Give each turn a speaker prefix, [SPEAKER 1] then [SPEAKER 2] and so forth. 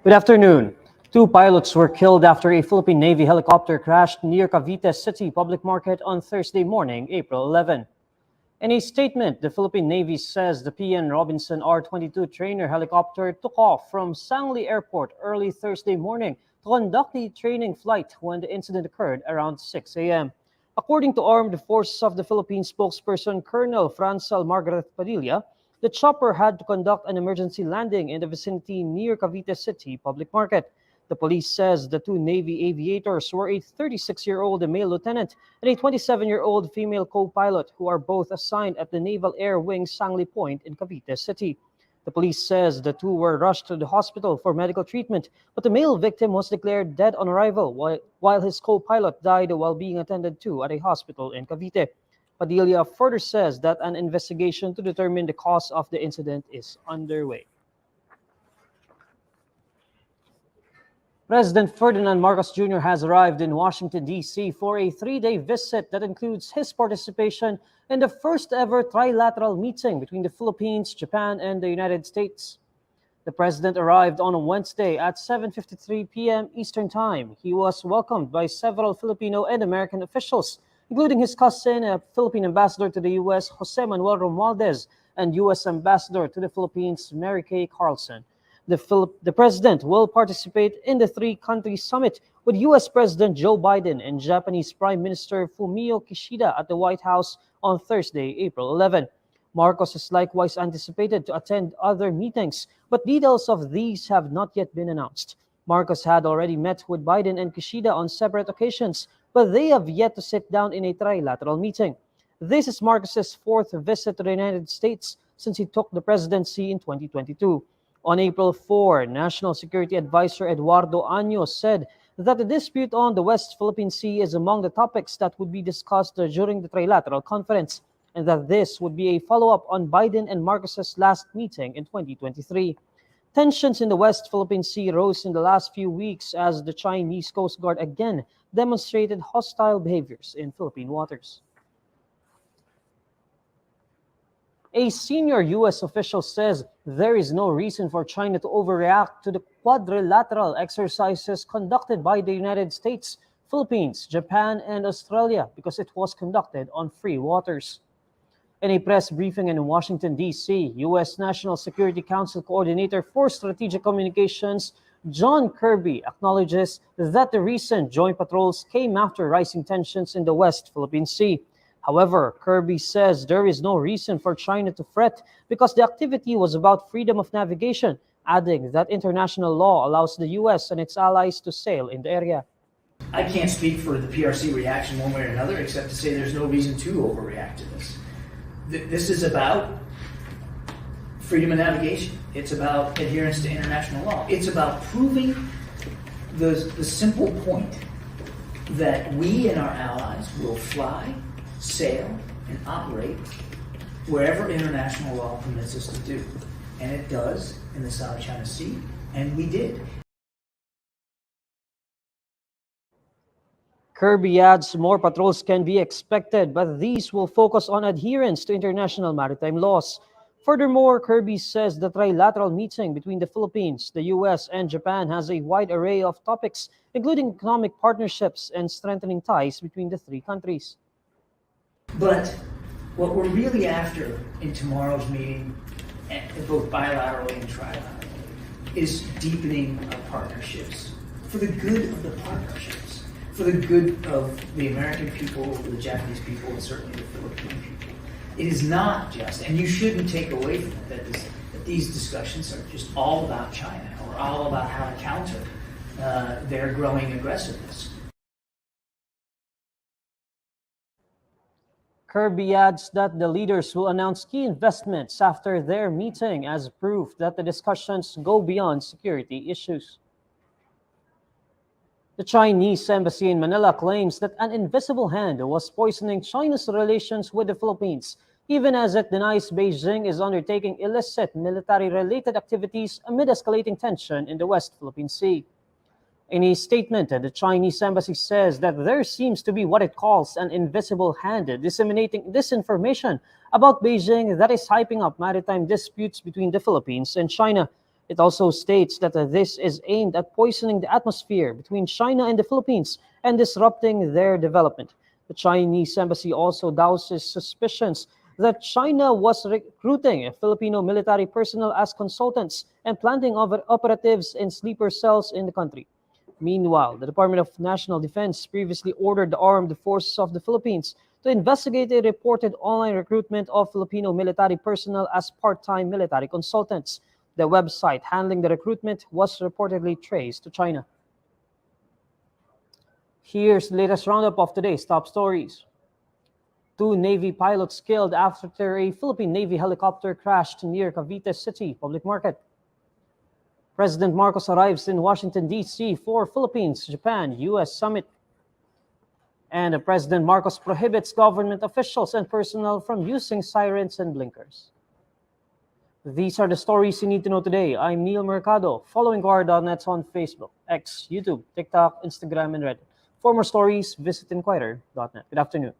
[SPEAKER 1] Good afternoon. Two pilots were killed after a Philippine Navy helicopter crashed near Cavite City Public Market on Thursday morning, April 11. In a statement, the Philippine Navy says the PN Robinson R-22 trainer helicopter took off from Sangli Airport early Thursday morning to conduct a training flight when the incident occurred around 6 a.m. According to Armed Forces of the Philippines spokesperson Colonel Francel Margaret Padilla, the chopper had to conduct an emergency landing in the vicinity near Cavite City Public Market. The police says the two Navy aviators were a 36-year-old male lieutenant and a 27-year-old female co-pilot who are both assigned at the Naval Air Wing Sangli Point in Cavite City. The police says the two were rushed to the hospital for medical treatment, but the male victim was declared dead on arrival while his co-pilot died while being attended to at a hospital in Cavite. Padilla further says that an investigation to determine the cause of the incident is underway. President Ferdinand Marcos Jr. has arrived in Washington, D.C. for a three-day visit that includes his participation in the first-ever trilateral meeting between the Philippines, Japan, and the United States. The president arrived on Wednesday at 7:53 p.m. Eastern Time. He was welcomed by several Filipino and American officials, including his cousin, Philippine ambassador to the U.S., Jose Manuel Romualdez, and U.S. ambassador to the Philippines, Mary Kay Carlson. The president will participate in the three-country summit with U.S. President Joe Biden and Japanese Prime Minister Fumio Kishida at the White House on Thursday, April 11. Marcos is likewise anticipated to attend other meetings, but details of these have not yet been announced. Marcos had already met with Biden and Kishida on separate occasions, but they have yet to sit down in a trilateral meeting. This is Marcos's fourth visit to the United States since he took the presidency in 2022. On April 4, National Security Advisor Eduardo Año said that the dispute on the West Philippine Sea is among the topics that would be discussed during the trilateral conference, and that this would be a follow-up on Biden and Marcos's last meeting in 2023. Tensions in the West Philippine Sea rose in the last few weeks as the Chinese Coast Guard again demonstrated hostile behaviors in Philippine waters. A senior U.S. official says there is no reason for China to overreact to the quadrilateral exercises conducted by the United States, Philippines, Japan, and Australia because it was conducted on free waters. In a press briefing in Washington, D.C., U.S. National Security Council Coordinator for Strategic Communications, John Kirby, acknowledges that the recent joint patrols came after rising tensions in the West Philippine Sea. However, Kirby says there is no reason for China to fret because the activity was about freedom of navigation, adding that international law allows the U.S. and its allies to sail in the area.
[SPEAKER 2] I can't speak for the PRC reaction one way or another, except to say there's no reason to overreact to this. This is about freedom of navigation. It's about adherence to international law. It's about proving the simple point that we and our allies will fly, sail, and operate wherever international law permits us to do. And it does in the South China Sea, and we did.
[SPEAKER 1] Kirby adds more patrols can be expected, but these will focus on adherence to international maritime laws. Furthermore, Kirby says the trilateral meeting between the Philippines, the U.S., and Japan has a wide array of topics, including economic partnerships and strengthening ties between the three countries.
[SPEAKER 2] But what we're really after in tomorrow's meeting, both bilaterally and trilaterally, is deepening our partnerships for the good of the partnerships, for the good of the American people, the Japanese people, and certainly the Philippine people. It is not just, and you shouldn't take away from it, that these discussions are just all about China or all about how to counter their growing aggressiveness.
[SPEAKER 1] Kirby adds that the leaders will announce key investments after their meeting as proof that the discussions go beyond security issues. The Chinese embassy in Manila claims that an invisible hand was poisoning China's relations with the Philippines, even as it denies Beijing is undertaking illicit military-related activities amid escalating tension in the West Philippine Sea. In a statement, the Chinese embassy says that there seems to be what it calls an invisible hand disseminating disinformation about Beijing that is hyping up maritime disputes between the Philippines and China. It also states that this is aimed at poisoning the atmosphere between China and the Philippines and disrupting their development. The Chinese embassy also douses suspicions that China was recruiting Filipino military personnel as consultants and planting operatives in sleeper cells in the country. Meanwhile, the Department of National Defense previously ordered the Armed Forces of the Philippines to investigate a reported online recruitment of Filipino military personnel as part-time military consultants. The website handling the recruitment was reportedly traced to China. Here's the latest roundup of today's top stories. 2 Navy pilots killed after a Philippine Navy helicopter crashed near Cavite City Public Market. President Marcos arrives in Washington, D.C. for Philippines-Japan-U.S. Summit. And President Marcos prohibits government officials and personnel from using sirens and blinkers. These are the stories you need to know today. I'm Neil Mercado, following INQUIRER.net on Facebook, X, YouTube, TikTok, Instagram, and Reddit. For more stories, visit INQUIRER.net. Good afternoon.